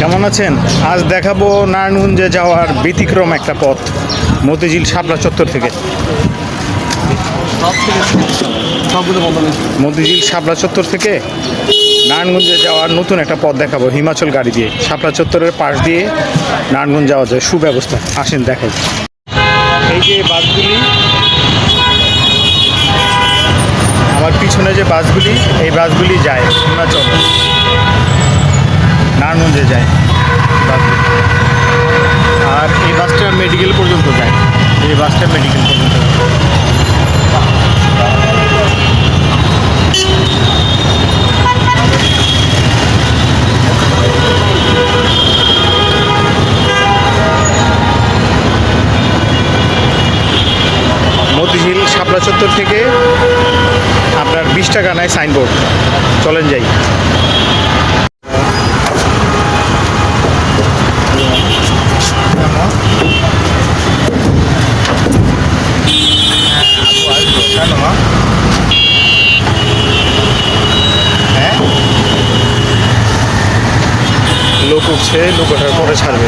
কেমন আছেন? আজ দেখাবো নারায়ণগঞ্জে যাওয়ার ব্যতিক্রম একটা পথ মতিঝিল শাপলা চত্বর থেকে। মতিঝিল শাপলা চত্বর থেকে নারায়ণগঞ্জে যাওয়ার নতুন একটা পথ দেখাবো হিমাচল গাড়ি দিয়ে। শাপলা চত্বরের পাশ দিয়ে নারায়ণগঞ্জ যাওয়া যায়, সুব্যবস্থা। আসেন দেখাই। এই যে বাসগুলি, আমার পিছনে যে বাসগুলি, এই বাসগুলি যায় হিমাচল, নারায়ণগঞ্জে যায় বাসগুলি। আর এই বাসটা মেডিকেল পর্যন্ত যায়, এই বাসটা মেডিকেল পর্যন্ত যায়। মতিঝিল শাপলা চত্বর থেকে আপনার 20 টাকা নেয় সাইনবোর্ড। চলেন যাই। লোক উঠছে, লোক ওঠার পরে ছাড়বে।